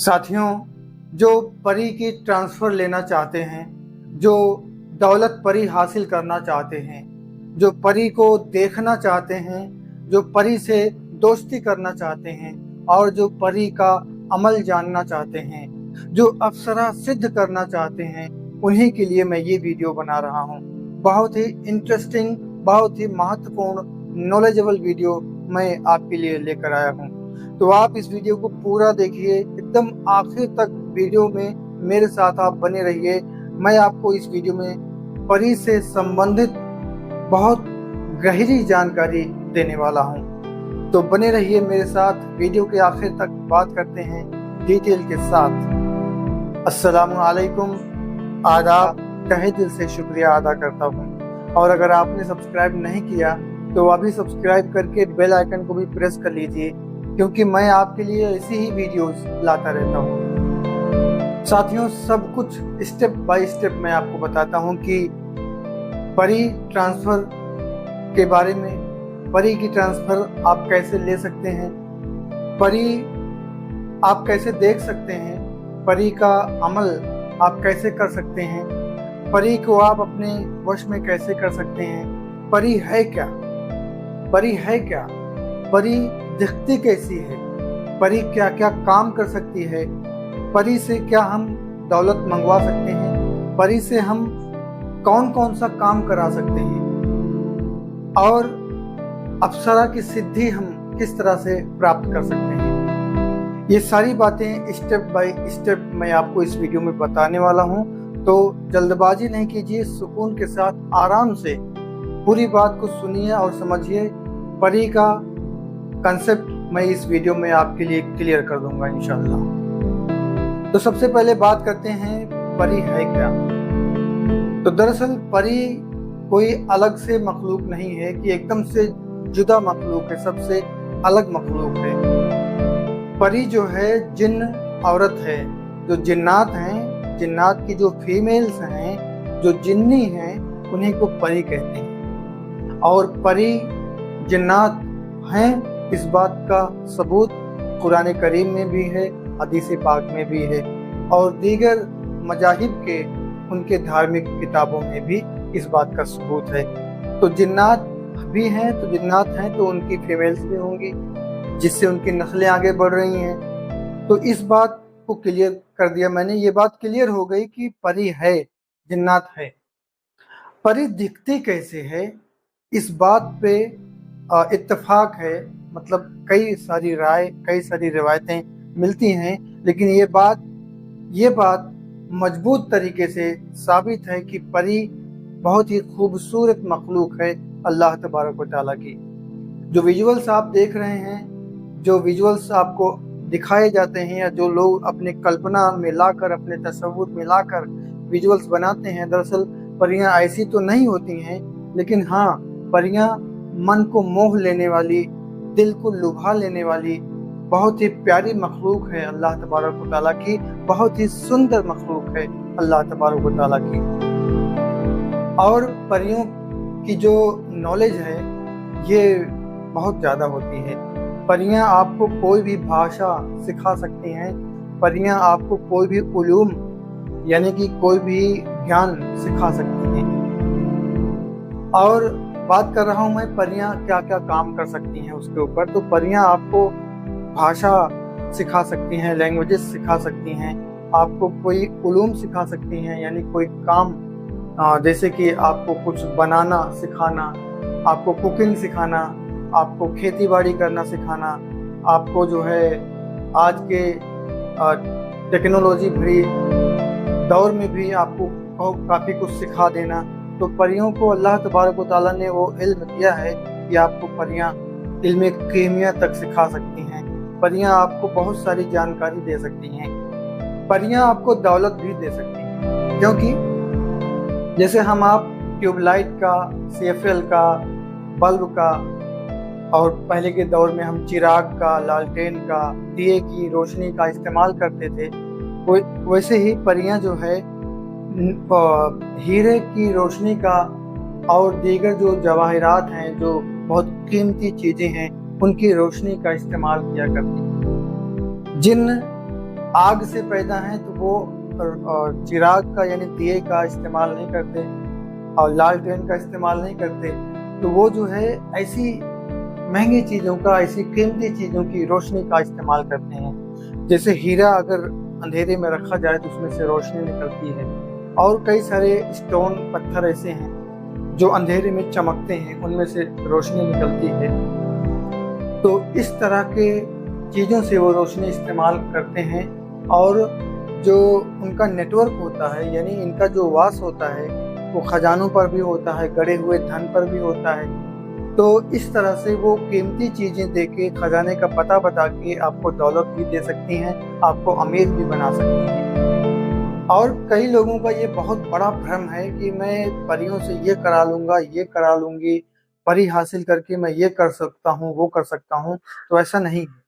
साथियों, जो परी की ट्रांसफ़र लेना चाहते हैं, जो दौलत परी हासिल करना चाहते हैं, जो परी को देखना चाहते हैं, जो परी से दोस्ती करना चाहते हैं और जो परी का अमल जानना चाहते हैं, जो अप्सरा सिद्ध करना चाहते हैं, उन्हीं के लिए मैं ये वीडियो बना रहा हूँ। बहुत ही इंटरेस्टिंग, बहुत ही महत्वपूर्ण, नॉलेजेबल वीडियो मैं आपके लिए लेकर आया हूँ। तो आप इस वीडियो को पूरा देखिए, एकदम आखिर तक वीडियो में मेरे साथ आप बने रहिए। मैं आपको इस वीडियो में परी से संबंधित बहुत गहरी जानकारी देने वाला हूं। तो बने रहिए मेरे साथ, वीडियो के आखिर तक बात करते हैं डिटेल के साथ। अस्सलामु अलैकुम, आदाब, तहे दिल से शुक्रिया अदा करता हूं। और अगर आपने सब्सक्राइब नहीं किया तो अभी सब्सक्राइब करके बेल आइकन को भी प्रेस कर लीजिए, क्योंकि मैं आपके लिए ऐसी ही वीडियोस लाता रहता हूँ। साथियों, सब कुछ स्टेप बाय स्टेप मैं आपको बताता हूँ कि परी ट्रांसफ़र के बारे में, परी की ट्रांसफ़र आप कैसे ले सकते हैं, परी आप कैसे देख सकते हैं, परी का अमल आप कैसे कर सकते हैं, परी को आप अपने वश में कैसे कर सकते हैं, परी है क्या, परी है क्या, परी दिखती कैसी है, परी क्या क्या काम कर सकती है, परी से क्या हम दौलत मंगवा सकते हैं, परी से हम कौन कौन सा काम करा सकते हैं, और अप्सरा की सिद्धि हम किस तरह से प्राप्त कर सकते हैं। ये सारी बातें स्टेप बाय स्टेप मैं आपको इस वीडियो में बताने वाला हूँ। तो जल्दबाजी नहीं कीजिए, सुकून के साथ आराम से पूरी बात को सुनिए और समझिए। परी का कंसेप्ट मैं इस वीडियो में आपके लिए क्लियर कर दूंगा इंशाल्लाह। तो सबसे पहले बात करते हैं परी है क्या। तो दरअसल परी कोई अलग से मखलूक नहीं है कि एकदम से जुदा मखलूक है, सबसे अलग मखलूक है। परी जो है जिन्न औरत है, जो जिन्नात हैं, जिन्नात की जो फीमेल्स हैं, जो जिन्नी हैं, उन्हीं को परी कहते हैं। और परी जिन्नात हैं, इस बात का सबूत कुरान करीम में भी है, हदीस पाक में भी है, और दीगर मजाहिब के उनके धार्मिक किताबों में भी इस बात का सबूत है। तो जिन्नात भी हैं, तो जिन्नात हैं तो उनकी फीमेल्स भी होंगी, जिससे उनकी नस्लें आगे बढ़ रही हैं। तो इस बात को क्लियर कर दिया मैंने। ये बात क्लियर हो गई कि परी है, जिन्नात है। परी दिखती कैसे है, इस बात पे इत्तेफाक है, मतलब कई सारी राय, कई सारी रिवायतें मिलती हैं, लेकिन ये बात मजबूत तरीके से साबित है कि परी बहुत ही खूबसूरत मखलूक है अल्लाह तबारक व तआला की। जो विजुअल्स आप देख रहे हैं, जो विजुअल्स आपको दिखाए जाते हैं, या जो लोग अपने कल्पना में लाकर, अपने तसव्वुर में लाकर विजुअल्स बनाते हैं, दरअसल परियां ऐसी तो नहीं होती हैं, लेकिन हाँ, परियां मन को मोह लेने वाली, दिल को लुभा लेने वाली बहुत ही प्यारी मखलूक है अल्लाह तबारक व तआला की, बहुत ही सुंदर मखलूक है अल्लाह तबारक व तआला की। और परियों की जो नॉलेज है ये बहुत ज़्यादा होती है। परियां आपको कोई भी भाषा सिखा सकती हैं, परियां आपको कोई भी उलूम यानी कि कोई भी ज्ञान सिखा सकती हैं। और बात कर रहा हूँ मैं परियां क्या क्या काम कर सकती हैं उसके ऊपर। तो परियां आपको भाषा सिखा सकती हैं, लैंग्वेजेस सिखा सकती हैं, आपको कोई उलूम सिखा सकती हैं, यानी कोई काम, जैसे कि आपको कुछ बनाना सिखाना, आपको कुकिंग सिखाना, आपको खेती बाड़ी करना सिखाना, आपको जो है आज के टेक्नोलॉजी भरी दौर में भी आपको काफ़ी कुछ सिखा देना। तो परियों को अल्लाह तबारक व तआला ने वो इल्म दिया है कि आपको परियां इल्म कीमिया तक सिखा सकती हैं, परियां आपको बहुत सारी जानकारी दे सकती हैं, परियां आपको दौलत भी दे सकती हैं। क्योंकि जैसे हम आप ट्यूबलाइट का, CFL का, बल्ब का, और पहले के दौर में हम चिराग का, लालटेन का, दिए की रोशनी का इस्तेमाल करते थे, वैसे ही परियां जो है हीरे की रोशनी का और दीगर जो जवाहरात हैं, जो बहुत कीमती चीज़ें हैं, उनकी रोशनी का इस्तेमाल किया करती हैं। जिन्न आग से पैदा हैं तो वो चिराग का यानी दिए का इस्तेमाल नहीं करते और लालटेन का इस्तेमाल नहीं करते। तो वो जो है ऐसी महंगी चीज़ों का, ऐसी कीमती चीज़ों की रोशनी का इस्तेमाल करते हैं। जैसे हीरा अगर अंधेरे में रखा जाए तो उसमें से रोशनी निकलती है, और कई सारे स्टोन पत्थर ऐसे हैं जो अंधेरे में चमकते हैं, उनमें से रोशनी निकलती है। तो इस तरह के चीज़ों से वो रोशनी इस्तेमाल करते हैं। और जो उनका नेटवर्क होता है, यानी इनका जो वास होता है, वो खजानों पर भी होता है, गड़े हुए धन पर भी होता है। तो इस तरह से वो कीमती चीज़ें देके, खजाने का पता बता के आपको दौलत भी दे सकती हैं, आपको अमीर भी बना सकती हैं। और कई लोगों का ये बहुत बड़ा भ्रम है कि मैं परियों से ये करा लूँगा, ये करा लूँगी, परी हासिल करके मैं ये कर सकता हूँ, वो कर सकता हूँ। तो ऐसा नहीं है।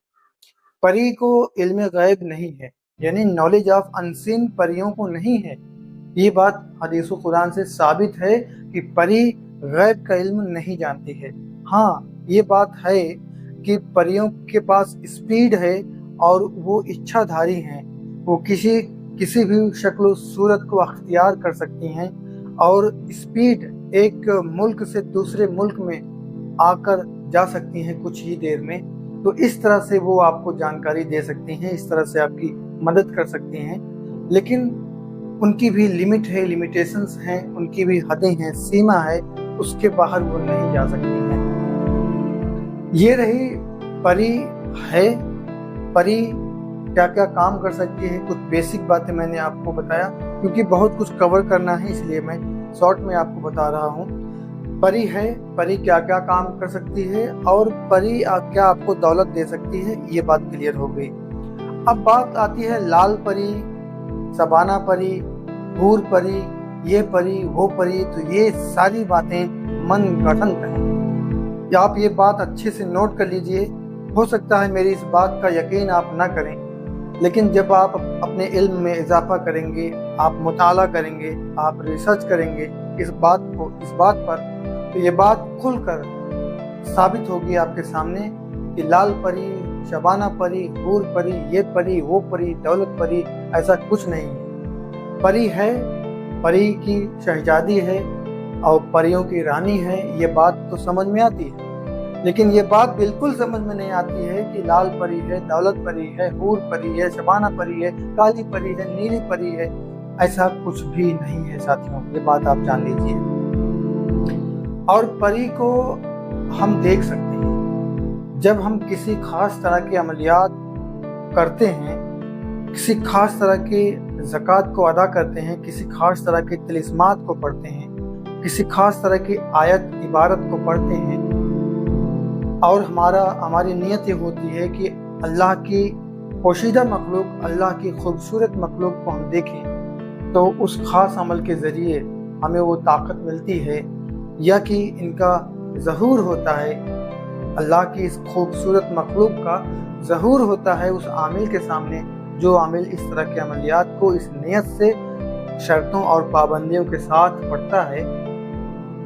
परी को इल्म गैब नहीं है, यानी नॉलेज ऑफ अनसीन परियों को नहीं है। ये बात हदीस व कुरान से साबित है कि परी गैब का इल्म नहीं जानती है। हाँ, ये बात है कि परियों के पास स्पीड है और वो इच्छाधारी हैं। वो किसी भी शक्ल सूरत को अख्तियार कर सकती हैं, और स्पीड एक मुल्क से दूसरे मुल्क में आकर जा सकती हैं कुछ ही देर में। तो इस तरह से वो आपको जानकारी दे सकती हैं, इस तरह से आपकी मदद कर सकती हैं। लेकिन उनकी भी लिमिट है, लिमिटेशंस हैं, उनकी भी हदें हैं, सीमा है, उसके बाहर वो नहीं जा सकती हैं। ये रही परी है। परी क्या क्या काम कर सकती है, कुछ बेसिक बातें मैंने आपको बताया, क्योंकि बहुत कुछ कवर करना है इसलिए मैं शॉर्ट में आपको बता रहा हूँ। परी है, परी क्या क्या काम कर सकती है, और परी क्या आपको दौलत दे सकती है, ये बात क्लियर हो गई। अब बात आती है लाल परी, शबाना परी, हूर परी, ये परी, वो परी। तो ये सारी बातें मन गढ़ंत हैं। या आप ये बात अच्छे से नोट कर लीजिए। हो सकता है मेरी इस बात का यकीन आप ना करें, लेकिन जब आप अपने इल्म में इजाफा करेंगे, आप मुताला करेंगे, आप रिसर्च करेंगे इस बात पर, तो ये बात खुलकर साबित होगी आपके सामने कि लाल परी, शबाना परी, हूर परी, ये परी, वो परी, दौलत परी, ऐसा कुछ नहीं है। परी है, परी की शहजादी है और परियों की रानी है। ये बात तो समझ में आती है, लेकिन ये बात बिल्कुल समझ में नहीं आती है कि लाल परी है, दौलत परी है, हूर परी है, शबाना परी है, काली परी है, नीली परी है। ऐसा कुछ भी नहीं है साथियों, ये बात आप जान लीजिए। और परी को हम देख सकते हैं जब हम किसी खास तरह के अमलियात करते हैं, किसी खास तरह के ज़कात को अदा करते हैं, किसी खास तरह के तिलिस्मात को पढ़ते हैं, किसी खास तरह की आयत इबारत को पढ़ते हैं, और हमारी नीयत ये होती है कि अल्लाह की पोशीदा मखलूक, अल्लाह की खूबसूरत मखलूक को हम देखें, तो उस खास अमल के ज़रिए हमें वो ताकत मिलती है, या कि इनका ज़हूर होता है, अल्लाह की इस खूबसूरत मखलूक का ज़हूर होता है उस आमिल के सामने, जो आमिल इस तरह के अमलियात को इस नियत से, शर्तों और पाबंदियों के साथ पढ़ता है,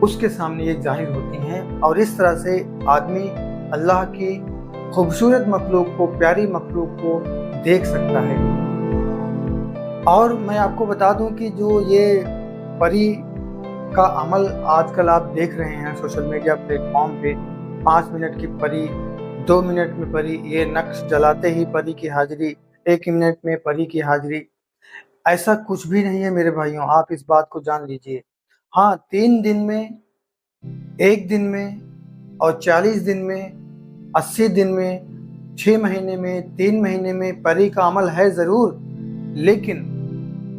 उसके सामने ये जाहिर होती हैं। और इस तरह से आदमी अल्लाह की खूबसूरत मखलूक को, प्यारी मखलूक को देख सकता है। और मैं आपको बता दूं कि जो ये परी का अमल आजकल आप देख रहे हैं सोशल मीडिया प्लेटफॉर्म पे, 5 मिनट की परी, 2 मिनट में परी, ये नक्श जलाते ही परी की हाजिरी, 1 मिनट में परी की हाजिरी, ऐसा कुछ भी नहीं है मेरे भाइयों। आप इस बात को जान लीजिए। हाँ, 3 दिन में, 1 दिन में, और 40 दिन में, 80 दिन में, 6 महीने में, 3 महीने में परी का अमल है ज़रूर,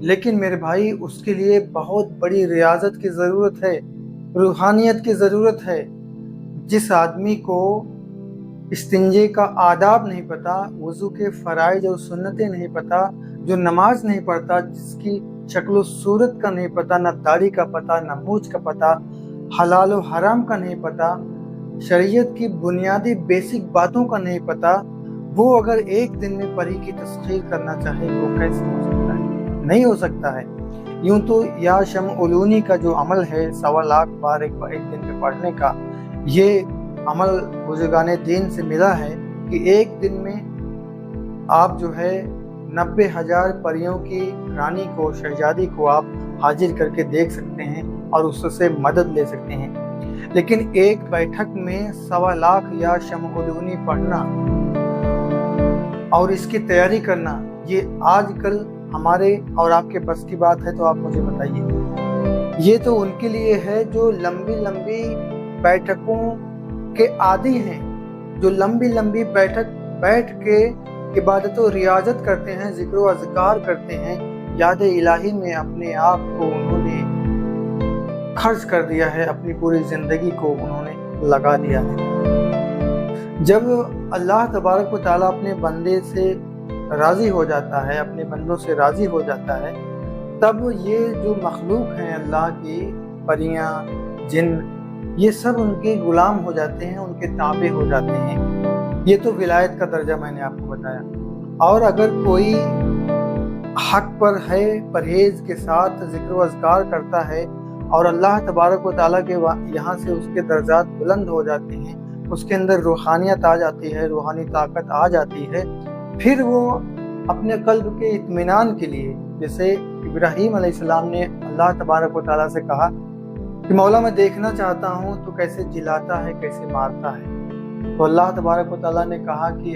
लेकिन मेरे भाई उसके लिए बहुत बड़ी रियाजत की ज़रूरत है, रूहानियत की ज़रूरत है। जिस आदमी को इस्तिंजे का आदाब नहीं पता, वज़ू के फ़राइज़ और सुन्नतें नहीं पता, जो नमाज नहीं पढ़ता, जिसकी शक्ल सूरत का नहीं पता, ना दाढ़ी का पता, ना मूंछ का पता, हलाल और हराम का नहीं पता, शरीयत की बुनियादी बेसिक बातों का नहीं पता, वो अगर 1 दिन में परी की तस्खीर करना चाहे वो कैसे हो सकता है? नहीं हो सकता है। यूं तो या शमउलूनी का जो अमल है 1.25 लाख बार एक दिन में पढ़ने का, ये अमल बुजुर्गाने दीन से मिला है कि 1 दिन में आप जो है 90,000 परियों की रानी को, शहजादी को आप हाजिर करके देख सकते हैं और उससे मदद ले सकते हैं। लेकिन एक बैठक में 1.25 लाख या शमउद्दीनी पढ़ना और इसकी तैयारी करना, ये आजकल हमारे और आपके बस की बात है? तो आप मुझे बताइए। ये तो उनके लिए है जो लंबी लंबी बैठकों के आदी हैं, जो लंबी लंबी बैठ के इबादत और रियाजत करते हैं, जिक्र व अज़कार करते हैं। याद इलाही में अपने आप को उन्होंने खर्च कर दिया है, अपनी पूरी जिंदगी को उन्होंने लगा दिया है। जब अल्लाह तबारक व तआला अपने बंदे से राज़ी हो जाता है, अपने बंदों से राज़ी हो जाता है, तब ये जो मखलूक हैं अल्लाह की, परियां, जिन, ये सब उनके गुलाम हो जाते हैं, उनके ताबे हो जाते हैं। ये तो विलायत का दर्जा मैंने आपको बताया। और अगर कोई हक पर है, परहेज के साथ जिक्र व अज़कार करता है और अल्लाह तबारक व तआला के यहाँ से उसके दर्जात बुलंद हो जाते हैं, उसके अंदर रूहानियत आ जाती है, रूहानी ताकत आ जाती है, फिर वो अपने कल्ब के इत्मीनान के लिए, जैसे इब्राहीम अलैहिस्सलाम ने अल्लाह तबारक व तआला से कहा कि मौला मैं देखना चाहता हूँ तो कैसे जिलाता है, कैसे मारता है। तो अल्लाह तबारक व तआला ने कहा कि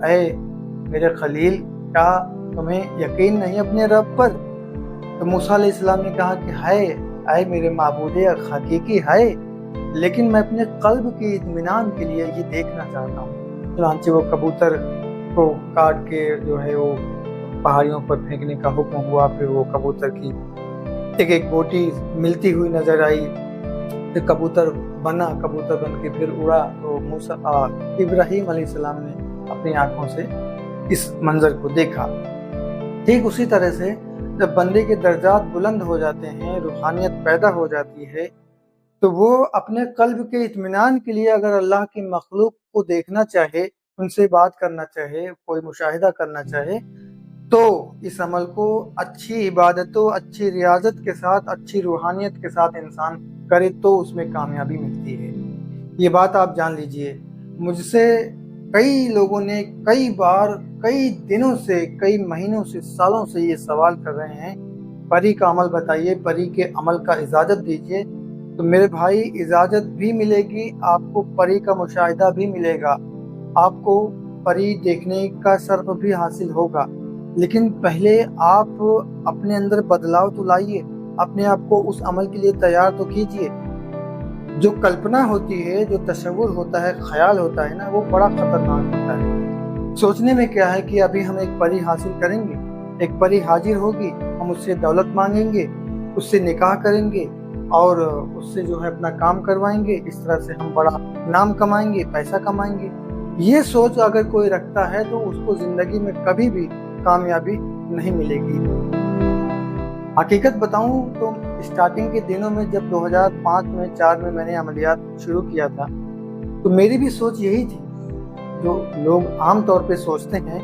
ऐ मेरे खलील, क्या तुम्हें यकीन नहीं अपने रब पर? तो मूसा अलैहिस्सलाम ने कहा कि है, ऐ मेरे माबूदे हकीकी है, लेकिन मैं अपने कल्ब के इत्मीनान के लिए ये देखना चाहता हूँ। चुनांचे वो कबूतर को काट के जो है वो पहाड़ियों पर फेंकने का हुक्म हुआ। फिर वो कबूतर की एक एक बोटी मिलती हुई नजर आई, फिर कबूतर बन के फिर उड़ा। तो मूसा इब्राहीम अलैहिस्सलाम ने अपनी आंखों से इस मंजर को देखा। ठीक उसी तरह से जब बंदे के दर्जात बुलंद हो जाते हैं, रूहानियत पैदा हो जाती है, तो वो अपने कल्ब के इत्मीनान के लिए अगर अल्लाह की मखलूक को देखना चाहे, उनसे बात करना चाहे, कोई मुशाहिदा करना चाहे, तो इस अमल को अच्छी इबादतों, अच्छी रियाजत के साथ, अच्छी रूहानियत के साथ इंसान करे तो उसमें कामयाबी मिलती है। ये बात आप जान लीजिए। मुझसे कई लोगों ने कई बार, कई दिनों से, कई महीनों से, सालों से ये सवाल कर रहे हैं, परी का अमल बताइए, परी के अमल का इजाज़त दीजिए। तो मेरे भाई, इजाज़त भी मिलेगी आपको, परी का मुशाहिदा भी मिलेगा, आपको परी देखने का शर्फ भी हासिल होगा। लेकिन पहले आप अपने अंदर बदलाव तो लाइए, अपने आप को उस अमल के लिए तैयार तो कीजिए। जो कल्पना होती है, जो तशव्वुर होता है, ख्याल होता है ना, वो बड़ा खतरनाक होता है। सोचने में क्या है कि अभी हम एक परी हासिल करेंगे, एक परी हाजिर होगी, हम उससे दौलत मांगेंगे, उससे निकाह करेंगे और उससे जो है अपना काम करवाएंगे, इस तरह से हम बड़ा नाम कमाएंगे, पैसा कमाएंगे। ये सोच अगर कोई रखता है तो उसको जिंदगी में कभी भी कामयाबी नहीं मिलेगी। हकीकत बताऊं तो स्टार्टिंग के दिनों में जब 2005 में 4 में मैंने अमलियात शुरू किया था, तो मेरी भी सोच यही थी, जो लोग आम तौर पे सोचते हैं,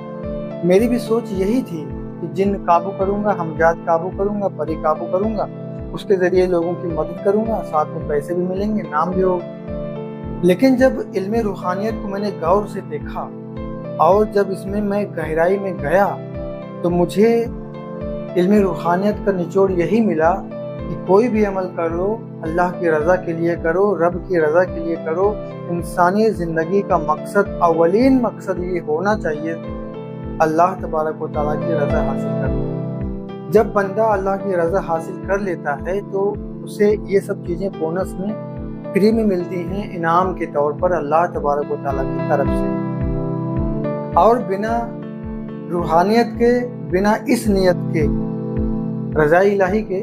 मेरी भी सोच यही थी कि जिन काबू करूंगा, हमजाद काबू करूंगा, परी काबू करूंगा, उसके जरिए लोगों की मदद करूंगा, साथ में पैसे भी मिलेंगे, नाम भी होगा। लेकिन जब इल्म रूहानियत को मैंने गौर से देखा और जब इसमें मैं गहराई में गया, तो मुझे इल्म रूहानियत का निचोड़ यही मिला कि कोई भी अमल कर लो, अल्लाह की रज़ा के लिए करो, रब की रज़ा के लिए करो। इंसानी ज़िंदगी का मकसद, अवलीन मकसद ये होना चाहिए, अल्लाह तबारक व तआला की रज़ा हासिल करना। जब बंदा अल्लाह की रज़ा हासिल कर लेता है तो उसे ये सब चीज़ें बोनस में फ्री में मिलती हैं, इनाम के तौर पर अल्लाह तबारक व तआला की तरफ से। और बिना रूहानियत के, बिना इस नियत के, रज़ा इलाही के,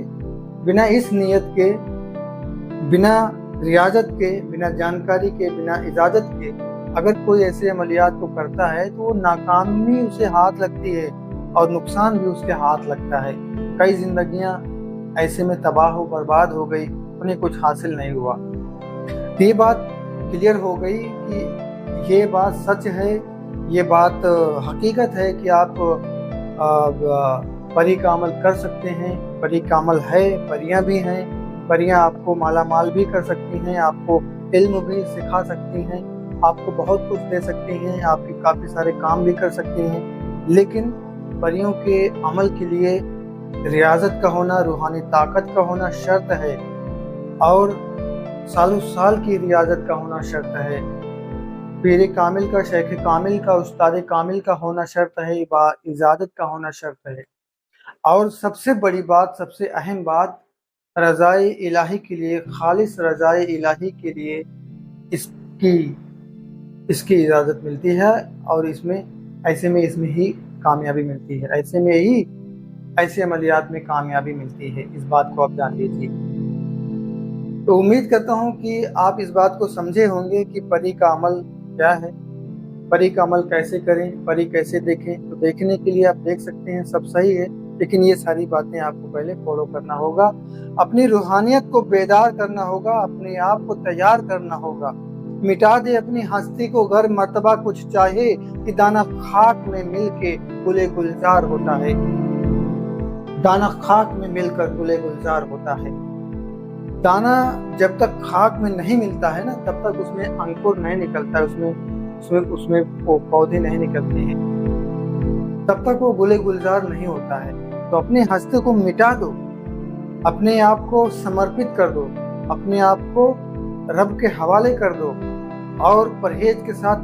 बिना इस नियत के, बिना रियाजत के, बिना जानकारी के, बिना इजाज़त के अगर कोई ऐसे अमलियात को करता है तो वो नाकामी उसे हाथ लगती है और नुकसान भी उसके हाथ लगता है। कई जिंदगियां ऐसे में तबाह हो, बर्बाद हो गई, उन्हें कुछ हासिल नहीं हुआ। ये बात क्लियर हो गई कि ये बात सच है, ये बात हकीकत है कि आप परी का अमल कर सकते हैं, परी का अमल है, परियां भी हैं, परियां आपको माला माल भी कर सकती हैं, आपको इल्म भी सिखा सकती हैं, आपको बहुत कुछ दे सकती हैं, आपके काफ़ी सारे काम भी कर सकती हैं। लेकिन परियों के अमल के लिए रियाजत का होना, रूहानी ताकत का होना शर्त है और सालों साल की रियाजत का होना शर्त है। पीर कामिल का, शेख कामिल का, उस्ताद कामिल का होना शर्त है, इजाज़त का होना शर्त है। और सबसे बड़ी बात, सबसे अहम बात, रज़ाए इलाही के लिए, खालिस रज़ाए इलाही के लिए इसकी इजाज़त मिलती है और इसमें ही कामयाबी मिलती है, ऐसे अमलियात में कामयाबी मिलती है। इस बात को आप जान लीजिए। तो उम्मीद करता हूँ कि आप इस बात को समझे होंगे कि परी का अमल क्या है, परी का अमल कैसे करें, परी कैसे देखें। तो देखने के लिए आप देख सकते हैं, सब सही है, लेकिन ये सारी बातें आपको पहले फॉलो करना होगा, अपनी रूहानियत को बेदार करना होगा, अपने आप को तैयार करना होगा। मिटा दे अपनी हस्ती को घर मर्तबा कुछ चाहे, कि दाना खाक में मिल के गुले गुलजार होता है, दाना खाक में मिलकर गुले गुलजार होता है। दाना जब तक खाक में नहीं मिलता है ना, तब तक उसमें अंकुर नहीं निकलता है, उसमें वो पौधे नहीं निकलते हैं, तब तक वो गुले गुलजार नहीं होता है। तो अपने हस्ती को मिटा दो, अपने आप को समर्पित कर दो, अपने आप को रब के हवाले कर दो और परहेज के साथ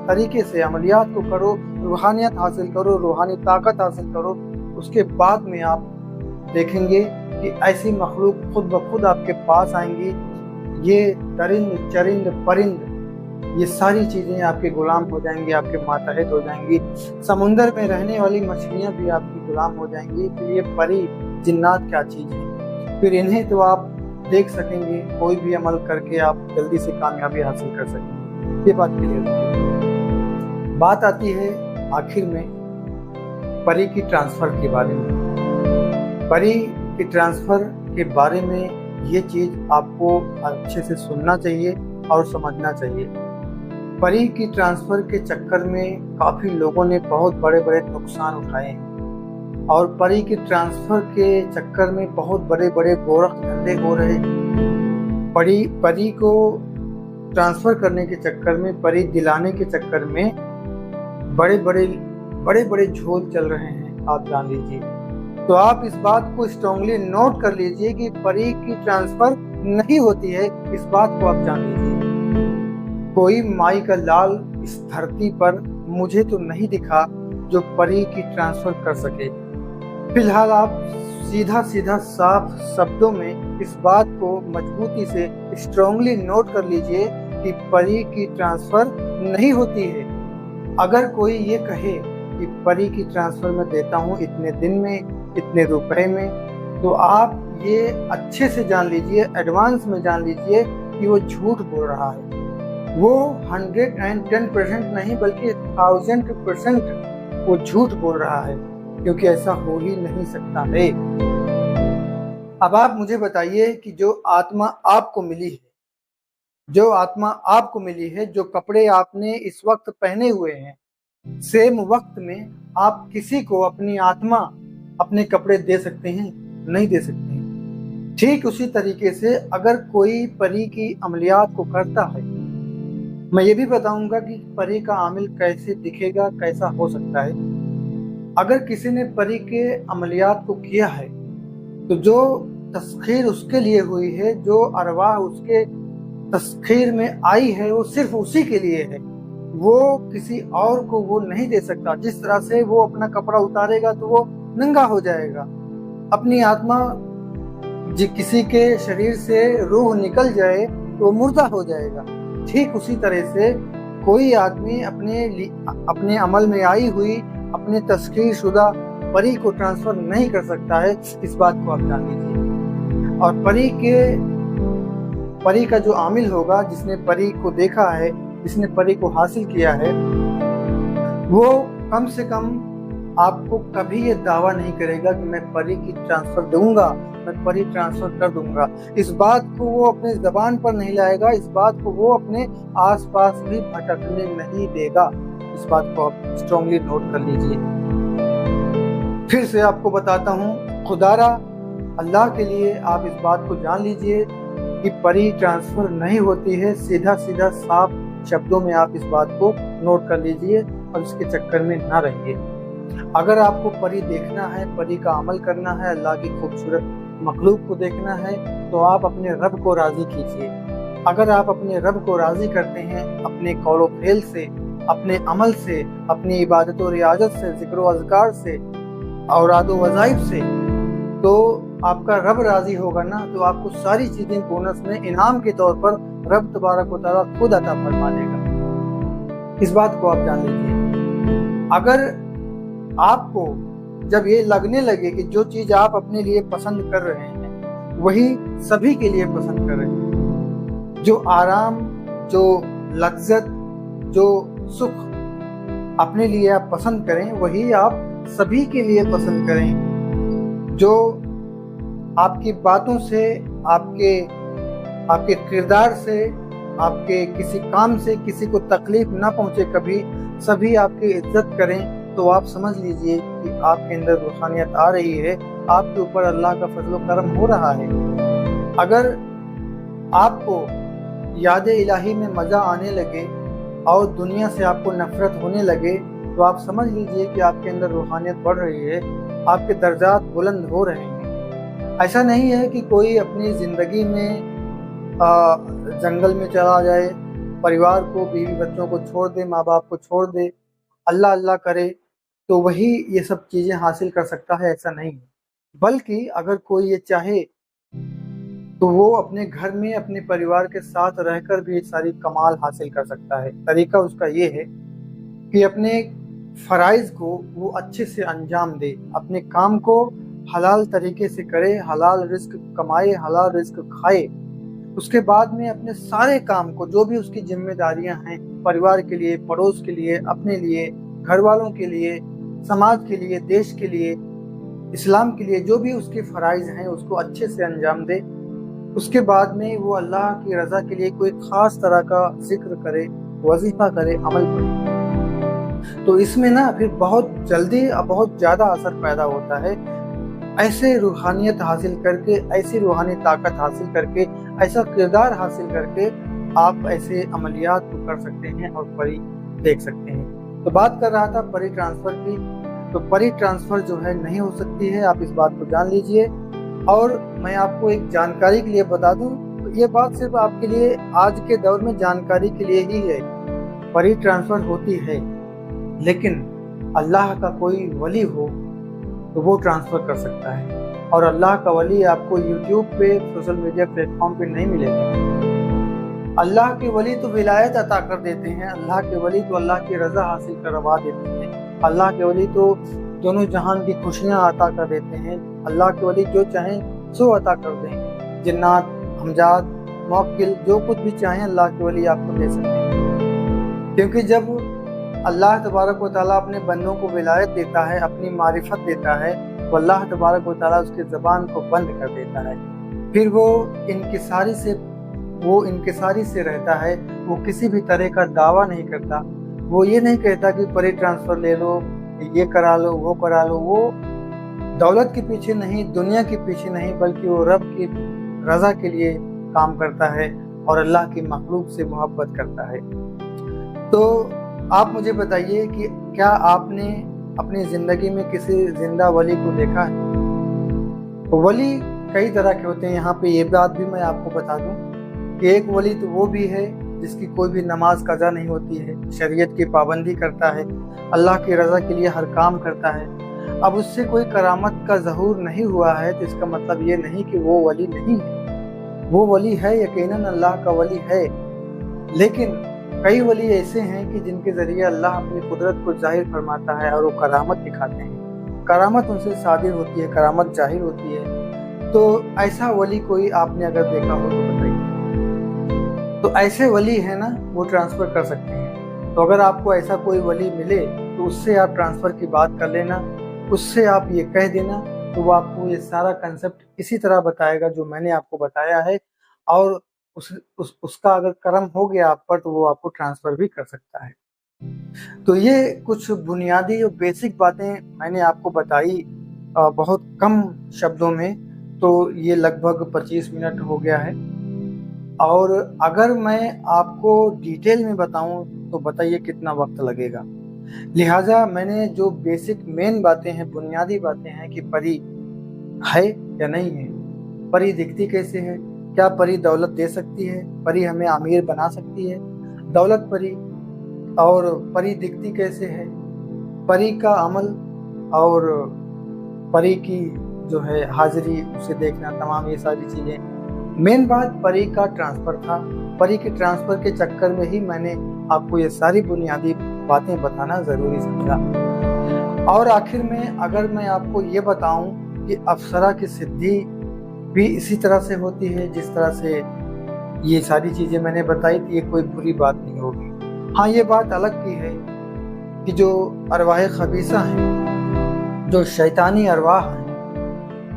तरीके से अमलियात को करो, रूहानियत हासिल करो, रूहानी ताकत हासिल करो। उसके बाद में आप देखेंगे कि ऐसी मखलूक खुद ब खुद आपके पास आएंगी। ये दरिंद, चरिंद, परिंद, ये सारी चीज़ें आपके गुलाम हो जाएंगी, आपके मातहत हो जाएंगी। समुंदर में रहने वाली मछलियाँ भी आपकी गुलाम हो जाएंगी। फिर ये परी जिन्नात क्या चीज़ है, फिर इन्हें तो आप देख सकेंगे, कोई भी अमल करके आप जल्दी से कामयाबी हासिल कर सकेंगे। ये बात क्लियर है। बात आती है आखिर में परी की ट्रांसफ़र के बारे में। परी की ट्रांसफ़र के बारे में ये चीज़ आपको अच्छे से सुनना चाहिए और समझना चाहिए। परी की ट्रांसफ़र के चक्कर में काफ़ी लोगों ने बहुत बड़े बड़े नुकसान उठाए हैं और परी की ट्रांसफ़र के चक्कर में बहुत बड़े बड़े गोरख धंधे हो रहे हैं। परी को ट्रांसफ़र करने के चक्कर में, परी दिलाने के चक्कर में बड़े बड़े झोल चल रहे हैं, आप जान लीजिए। तो आप इस बात को स्ट्रांगली नोट कर लीजिए कि परी की ट्रांसफ़र नहीं होती है, इस बात को आप जान लीजिए। कोई माई का लाल इस धरती पर मुझे तो नहीं दिखा जो परी की ट्रांसफ़र कर सके। फिलहाल आप सीधा साफ शब्दों में इस बात को मजबूती से स्ट्रांगली नोट कर लीजिए कि परी की ट्रांसफ़र नहीं होती है। अगर कोई ये कहे कि परी की ट्रांसफ़र मैं देता हूँ इतने दिन में, इतने रुपए में, तो आप ये अच्छे से जान लीजिए, एडवांस में जान लीजिए कि वो झूठ बोल रहा है। वो 110% नहीं बल्कि 1000% वो झूठ बोल रहा है, क्योंकि ऐसा हो ही नहीं सकता है। अब आप मुझे बताइए कि जो आत्मा आपको मिली है, जो कपड़े आपने इस वक्त पहने हुए हैं, सेम वक्त में आप किसी को अपनी आत्मा, अपने कपड़े दे सकते हैं? नहीं दे सकते हैं। ठीक उसी तरीके से अगर कोई परी की अमलियात को करता है, मैं ये भी बताऊंगा कि परी का आमिल कैसे दिखेगा, कैसा हो सकता है। अगर किसी ने परी के अमलियात को किया है तो जो तस्खीर उसके लिए हुई है, जो अरवाह उसके तस्खीर में आई है, वो सिर्फ उसी के लिए है, वो किसी और को वो नहीं दे सकता। जिस तरह से वो अपना कपड़ा उतारेगा तो वो नंगा हो जाएगा, अपनी आत्मा किसी के शरीर से रूह निकल जाए तो वो मुर्दा हो जाएगा। ठीक उसी तरह से कोई आदमी अपने अमल में आई हुई अपने तस्खीर शुदा परी को ट्रांसफर नहीं कर सकता है, इस बात को आप जान लीजिए। और परी का जो आमिल होगा, जिसने परी को देखा है, जिसने परी को हासिल किया है, वो कम से कम आपको कभी ये दावा नहीं करेगा कि मैं परी की ट्रांसफर दूंगा, मैं परी ट्रांसफर कर दूंगा। इस बात को वो अपने जबान पर नहीं लाएगा, इस बात को वो अपने आसपास भी भटकने नहीं देगा। इस बात को आप स्ट्रांगली नोट कर लीजिए। फिर से आपको बताता हूँ, खुदारा अल्लाह के लिए आप इस बात को जान लीजिए कि परी ट्रांसफर नहीं होती है। सीधा साफ शब्दों में आप इस बात को नोट कर लीजिए और इसके चक्कर में ना रहिए। अगर आपको परी देखना है, परी का अमल करना है, अल्लाह की खूबसूरत मखलूक को देखना है, तो आप अपने रब को राज़ी कीजिए। अगर आप अपने रब को राज़ी करते हैं अपने कौल फेल से, अपने अमल से, अपनी इबादत और रियाजत से, ज़िक्र व अज़कार से, औराद व वज़ाइफ से, तो आपका रब राज़ी होगा ना, तो आपको सारी चीज़ें बोनस में इनाम के तौर पर रब तबारक व तआला खुद अता फरमा देगा। इस बात को आप जान लीजिए। अगर आपको जब ये लगने लगे कि जो चीज़ आप अपने लिए पसंद कर रहे हैं वही सभी के लिए पसंद कर रहे हैं, जो आराम, जो लज्जत, जो सुख अपने लिए आप पसंद करें वही आप सभी के लिए पसंद करें। जो आपकी बातों से, आपके किरदार से, आपके किसी काम से किसी को तकलीफ ना पहुंचे, कभी सभी आपकी इज्जत करें, तो आप समझ लीजिए कि आपके अंदर रूहानियत आ रही है, आपके ऊपर अल्लाह का फजल करम हो रहा है। अगर आपको याद इलाही में मज़ा आने लगे और दुनिया से आपको नफरत होने लगे, तो आप समझ लीजिए कि आपके अंदर रूहानियत बढ़ रही है, आपके दर्जात बुलंद हो रहे हैं। ऐसा नहीं है कि कोई अपनी ज़िंदगी में जंगल में चला जाए, परिवार को, बीवी बच्चों को छोड़ दे, माँ बाप को छोड़ दे, अल्लाह अल्लाह करे तो वही ये सब चीज़ें हासिल कर सकता है, ऐसा नहीं है। बल्कि अगर कोई ये चाहे तो वो अपने घर में अपने परिवार के साथ रहकर भी सारी कमाल हासिल कर सकता है। तरीका उसका ये है कि अपने फ़राइज़ को वो अच्छे से अंजाम दे, अपने काम को हलाल तरीके से करे, हलाल रिस्क कमाए, हलाल रिस्क खाए। उसके बाद में अपने सारे काम को, जो भी उसकी जिम्मेदारियां हैं, परिवार के लिए, पड़ोस के लिए, अपने लिए, घर वालों के लिए, समाज के लिए, देश के लिए, इस्लाम के लिए, जो भी उसके फ़राइज़ हैं उसको अच्छे से अंजाम दे। उसके बाद में वो अल्लाह की रज़ा के लिए कोई ख़ास तरह का जिक्र करे, वजीफ़ा करे, अमल करे, तो इसमें ना फिर बहुत जल्दी बहुत ज़्यादा असर पैदा होता है। ऐसे रूहानियत हासिल करके, ऐसी रूहानी ताकत हासिल करके, ऐसा किरदार हासिल करके आप ऐसे अमलियात को कर सकते हैं और परी देख सकते हैं। तो बात कर रहा था परी ट्रांसफ़र की, तो परी ट्रांसफ़र जो है नहीं हो सकती है, आप इस बात को जान लीजिए। और मैं आपको एक जानकारी के लिए बता दूं, ये बात सिर्फ आपके लिए आज के दौर में जानकारी के लिए ही है। परी ट्रांसफ़र होती है, लेकिन अल्लाह का कोई वली हो तो वो ट्रांसफ़र कर सकता है। और अल्लाह का वली आपको यूट्यूब पे, सोशल मीडिया प्लेटफॉर्म पे नहीं मिलेगा। अल्लाह के वली तो विलायत अता कर देते हैं, अल्लाह के वली तो अल्लाह की रज़ा हासिल करवा देते हैं, अल्लाह के वली तो दोनों जहान की खुशियाँ अता कर देते हैं। अल्लाह के वली जो चाहें सो अता कर दें। जिन्नात, हमजाद, मौक्किल, जो कुछ भी चाहें अल्लाह के वली आपको दे सकते हैं। क्योंकि जब अल्लाह तबारक व तआला अपने बंदों को विलायत देता है, अपनी मारिफत देता है, तो अल्लाह तबारक व तआला उसकी ज़बान को बंद कर देता है। फिर वो इनकिसारी से रहता है, वो किसी भी तरह का दावा नहीं करता। वो ये नहीं कहता कि परी ट्रांसफ़र ले लो, ये करा लो, वो करा लो। वो दौलत के पीछे नहीं, दुनिया के पीछे नहीं, बल्कि वो रब की रज़ा के लिए काम करता है और अल्लाह की मखलूक से मोहब्बत करता है। तो आप मुझे बताइए कि क्या आपने अपनी ज़िंदगी में किसी ज़िंदा वली को देखा है? वली कई तरह के होते हैं। यहाँ पे ये बात भी मैं आपको बता दूं कि एक वली तो वो भी है जिसकी कोई भी नमाज कज़ा नहीं होती है, शरीयत की पाबंदी करता है, अल्लाह की रज़ा के लिए हर काम करता है। अब उससे कोई करामत का ज़हूर नहीं हुआ है तो इसका मतलब ये नहीं कि वो वली नहीं है। वो वली है, यकीनन अल्लाह का वली है। लेकिन कई वली ऐसे हैं कि जिनके ज़रिए अल्लाह अपनी कुदरत को ज़ाहिर फरमाता है और वो करामत दिखाते हैं। करामत उनसे सादिर होती है, करामत ज़ाहिर होती है। तो ऐसा वली कोई आपने अगर देखा हो तो बताइए। तो ऐसे वली है ना, वो ट्रांसफ़र कर सकते हैं। तो अगर आपको ऐसा कोई वली मिले तो उससे आप ट्रांसफ़र की बात कर लेना, उससे आप ये कह देना, तो वो आपको ये सारा कंसेप्ट इसी तरह बताएगा जो मैंने आपको बताया है। और उसका अगर करम हो गया आप पर तो वो आपको ट्रांसफ़र भी कर सकता है। तो ये कुछ बुनियादी और बेसिक बातें मैंने आपको बताई बहुत कम शब्दों में। तो ये लगभग 25 मिनट हो गया है। और अगर मैं आपको डिटेल में बताऊं तो बताइए कितना वक्त लगेगा। लिहाजा मैंने जो बेसिक मेन बातें हैं, बुनियादी बातें हैं कि परी है या नहीं है, परी दिखती कैसे है, क्या परी दौलत दे सकती है, परी हमें अमीर बना सकती है, दौलत परी, और परी दिखती कैसे है, परी का अमल और परी की जो है हाजिरी, उसे देखना, तमाम ये सारी चीज़ें। मेन बात परी का ट्रांसफ़र था। परी के ट्रांसफ़र के चक्कर में ही मैंने आपको ये सारी बुनियादी बातें बताना ज़रूरी समझा। और आखिर में अगर मैं आपको ये बताऊं कि अप्सरा की सिद्धि भी इसी तरह से होती है जिस तरह से ये सारी चीज़ें मैंने बताई थी, ये कोई बुरी बात नहीं होगी। हाँ, ये बात अलग की है कि जो अरवाह खबीसा हैं, जो शैतानी अरवाह हैं,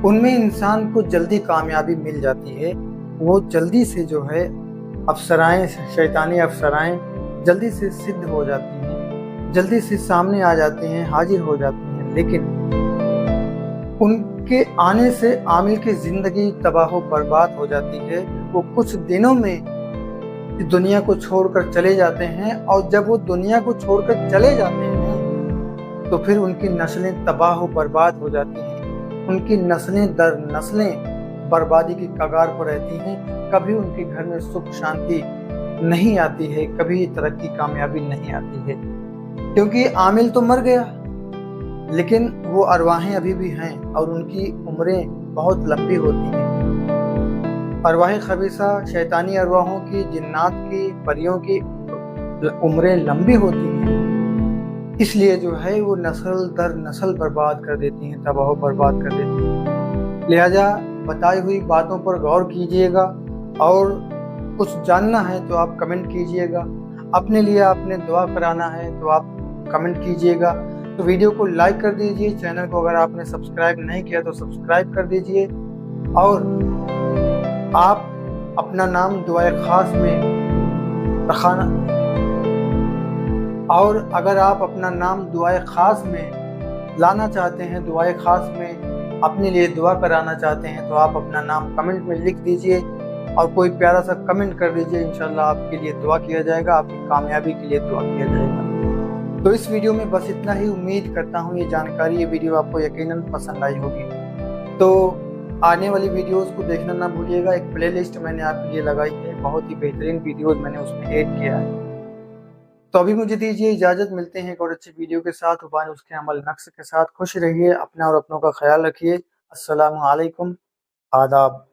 उनमें इंसान को जल्दी कामयाबी मिल जाती है। वो जल्दी से जो है अप्सराएं, शैतानी अप्सराएं जल्दी से सिद्ध हो जाती हैं, जल्दी से सामने आ जाती हैं, हाजिर हो जाती हैं। लेकिन उनके आने से आमिल की ज़िंदगी तबाह बर्बाद हो जाती है। वो कुछ दिनों में दुनिया को छोड़कर चले जाते हैं, और जब वो दुनिया को छोड़कर चले जाते हैं तो फिर उनकी नस्लें तबाह बर्बाद हो जाती हैं। उनकी नस्लें दर नस्लें बर्बादी की कगार पर रहती हैं। कभी उनके घर में सुख शांति नहीं आती है, कभी तरक्की कामयाबी नहीं आती है, क्योंकि आमिल तो मर गया, लेकिन वो अरवाहें अभी भी हैं और उनकी उम्रें बहुत लंबी होती हैं। अरवाह खबीसा, शैतानी अरवाहों की, जिन्नात की, परियों की उम्रें लंबी होती हैं, इसलिए जो है वो नस्ल दर नस्ल बर्बाद कर देती हैं, तबाह बर्बाद कर देती हैं। लिहाजा बताई हुई बातों पर गौर कीजिएगा, और कुछ जानना है तो आप कमेंट कीजिएगा, अपने लिए आपने दुआ कराना है तो आप कमेंट कीजिएगा। तो वीडियो को लाइक कर दीजिए, चैनल को अगर आपने सब्सक्राइब नहीं किया तो सब्सक्राइब कर दीजिए, और आप अपना नाम दुआए खास में रखाना, और अगर आप अपना नाम दुआए खास में लाना चाहते हैं, दुआए खास में अपने लिए दुआ कराना चाहते हैं, तो आप अपना नाम कमेंट में लिख दीजिए और कोई प्यारा सा कमेंट कर दीजिए। इंशाल्लाह आपके लिए दुआ किया जाएगा, आपकी कामयाबी के लिए दुआ किया जाएगा। तो इस वीडियो में बस इतना ही। उम्मीद करता हूँ ये जानकारी, ये वीडियो आपको यकीनन पसंद आई होगी। तो आने वाली वीडियोस को देखना ना भूलिएगा। एक प्लेलिस्ट मैंने आपके लिए लगाई है, बहुत ही बेहतरीन वीडियोस मैंने उसमें ऐड किया है। तो अभी मुझे दीजिए इजाज़त, मिलते हैं एक और अच्छी वीडियो के साथ, उबान उसके अमल नक्श के साथ। खुश रहिए, अपना और अपनों का ख्याल रखिए। अस्सलामु अलैकुम, आदाब।